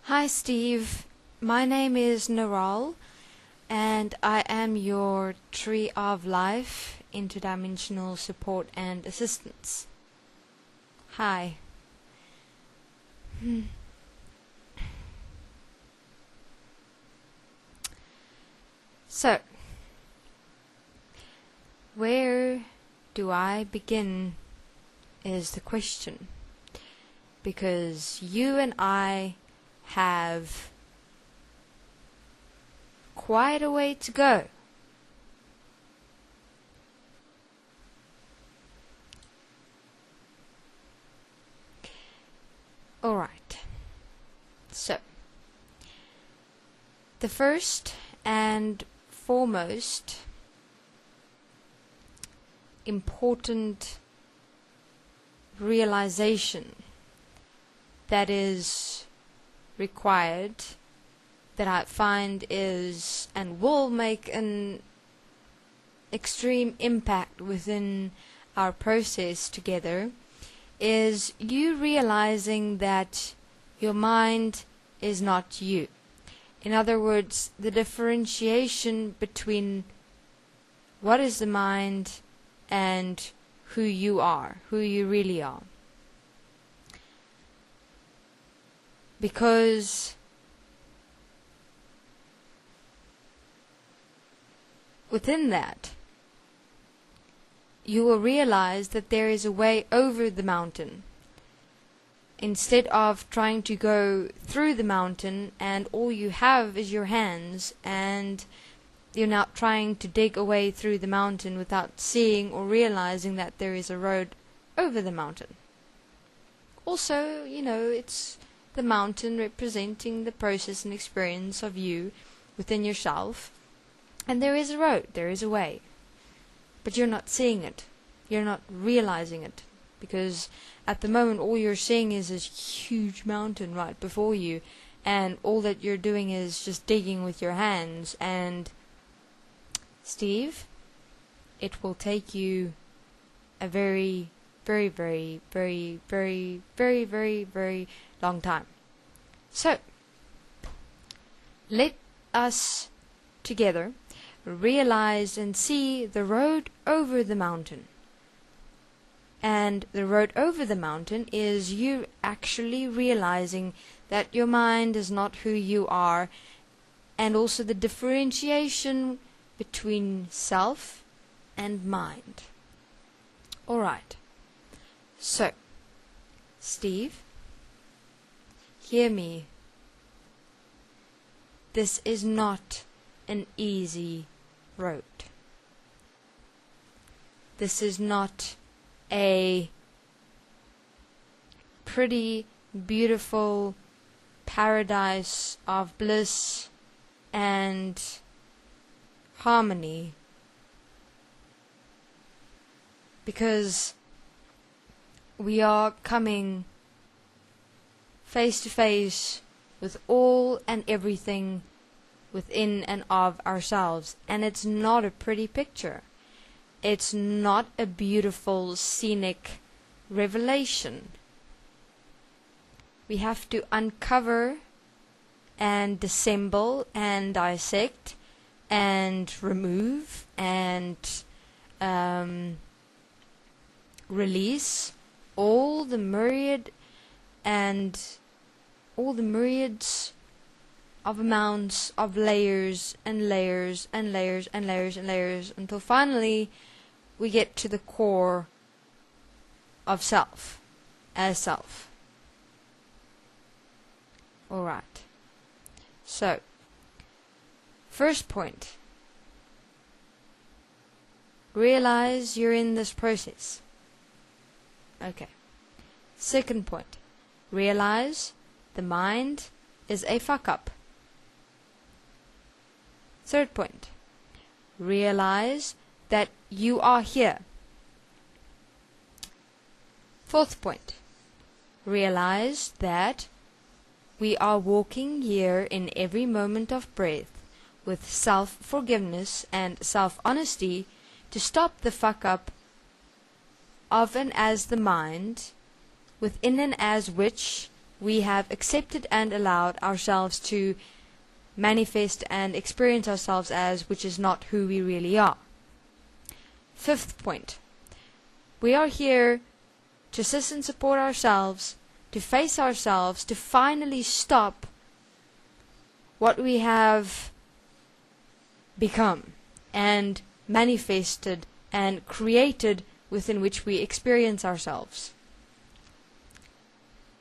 Hi Steve, my name is Naral and I am your Tree of Life interdimensional support and assistance. Hi. So, where do I begin is the question, because you and I have quite a way to go. Alright, so the first and foremost important realization that is required, that I find is and will make an extreme impact within our process together, is you realizing that your mind is not you. In other words, the differentiation between what is the mind and who you are, who you really are. Because within that, you will realize that there is a way over the mountain. Instead of trying to go through the mountain and all you have is your hands, and you're now trying to dig a way through the mountain without seeing or realizing that there is a road over the mountain. Also, it's the mountain representing the process and experience of you within yourself. And there is a road, there is a way. But you're not seeing it. You're not realizing it. Because at the moment all you're seeing is this huge mountain right before you. And all that you're doing is just digging with your hands. And Steve, it will take you a very, very, very, very, very, very, very, very long time. So, let us together realize and see the road over the mountain. And the road over the mountain is you actually realizing that your mind is not who you are, and also the differentiation between self and mind. Alright, so Steve, hear me. This is not an easy road. This is not a pretty, beautiful paradise of bliss and harmony. Because we are coming face to face with all and everything within and of ourselves. And it's not a pretty picture. It's not a beautiful, scenic revelation. We have to uncover and dissemble and dissect and remove and release all the myriads of amounts of layers and layers and layers and layers and layers, until finally we get to the core of self as self. Alright, so first point, realize you're in this process. Okay. Second point, realize the mind is a fuck up. Third point, realize that you are here. Fourth point, realize that we are walking here in every moment of breath with self-forgiveness and self-honesty to stop the fuck up of and as the mind, within and as which we have accepted and allowed ourselves to manifest and experience ourselves as, which is not who we really are. Fifth point. We are here to assist and support ourselves, to face ourselves, to finally stop what we have become and manifested and created within which we experience ourselves.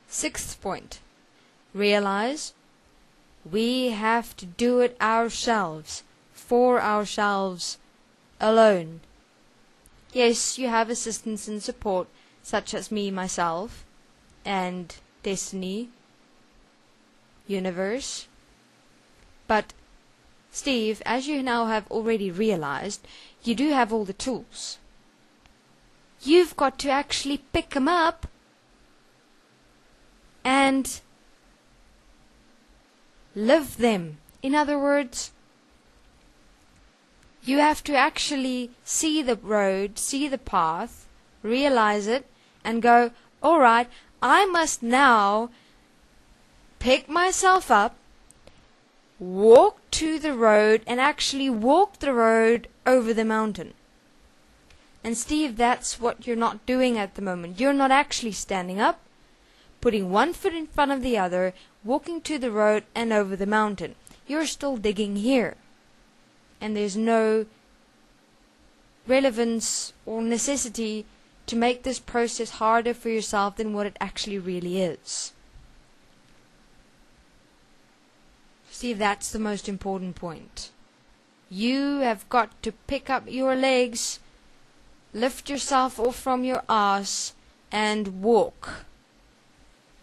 Sixth point. Realize we have to do it ourselves, for ourselves alone. Yes, you have assistance and support, such as me, myself, and Desteni, universe. But, Steve, as you now have already realized, you do have all the tools. You've got to actually pick them up and live them. In other words, you have to actually see the road, see the path, realize it, and go, alright, I must now pick myself up, walk to the road, and actually walk the road over the mountain. And Steve, that's what you're not doing at the moment. You're not actually standing up, putting one foot in front of the other, walking to the road and over the mountain. You're still digging here. And there's no relevance or necessity to make this process harder for yourself than what it actually really is. See, that's the most important point. You have got to pick up your legs, lift yourself off from your ass, and walk.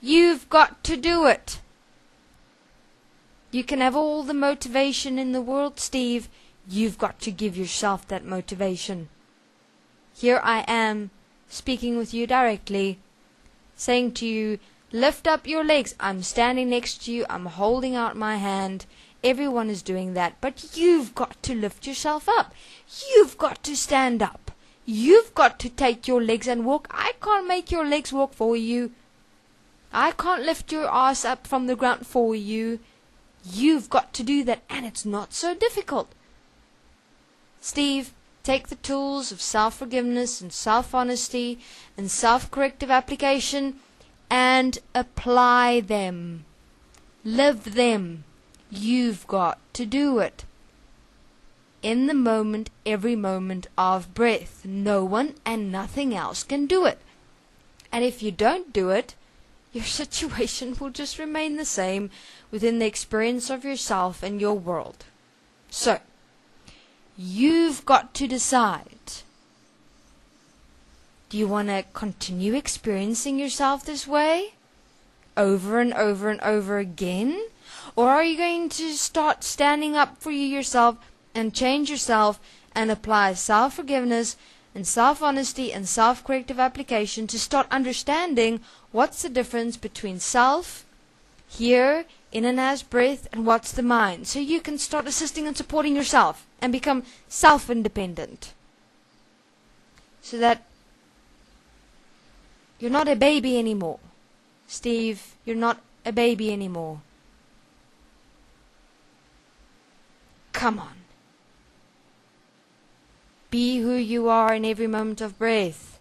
You've got to do it. You can have all the motivation in the world, Steve. You've got to give yourself that motivation. Here I am, speaking with you directly, saying to you, lift up your legs. I'm standing next to you. I'm holding out my hand. Everyone is doing that. But you've got to lift yourself up. You've got to stand up. You've got to take your legs and walk. I can't make your legs walk for you. I can't lift your ass up from the ground for you. You've got to do that, and it's not so difficult. Steve, take the tools of self-forgiveness and self-honesty and self-corrective application and apply them. Live them. You've got to do it. In the moment, every moment of breath. No one and nothing else can do it. And if you don't do it, your situation will just remain the same within the experience of yourself and your world. So, you've got to decide. Do you want to continue experiencing yourself this way? Over and over and over again? Or are you going to start standing up for you yourself and change yourself and apply self-forgiveness and self-honesty and self-corrective application to start understanding what's the difference between self, here, in and as breath, and what's the mind, so you can start assisting and supporting yourself and become self-independent, so that you're not a baby anymore. Steve, you're not a baby anymore. Come on. Be who you are in every moment of breath.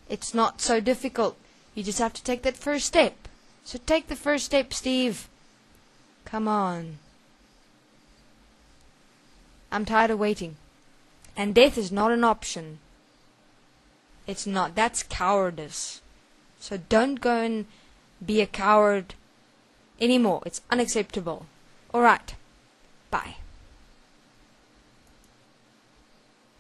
It's not so difficult. You just have to take that first step. So take the first step, Steve. Come on. I'm tired of waiting. And death is not an option. It's not. That's cowardice. So don't go and be a coward anymore. It's unacceptable. Alright. Bye.